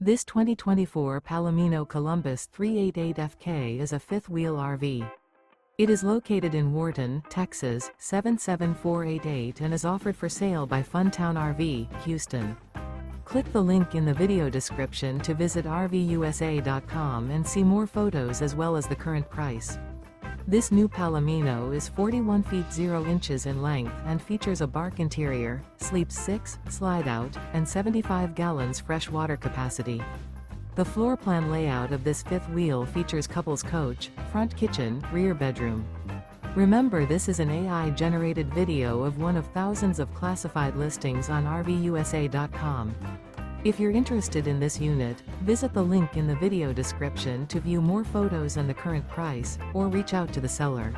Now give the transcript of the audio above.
This 2024 Palomino Columbus 388FK is a fifth-wheel RV. It is located in Wharton, Texas, 77488 and is offered for sale by Funtown RV, Houston. Click the link in the video description to visit RVUSA.com and see more photos as well as the current price. This new Palomino is 41 feet 0 inches in length and features a bark interior, sleeps 6, slide-out, and 75 gallons fresh water capacity. The floor plan layout of this fifth wheel features couples coach, front kitchen, rear bedroom. Remember, this is an AI-generated video of one of thousands of classified listings on RVUSA.com. If you're interested in this unit, visit the link in the video description to view more photos and the current price, or reach out to the seller.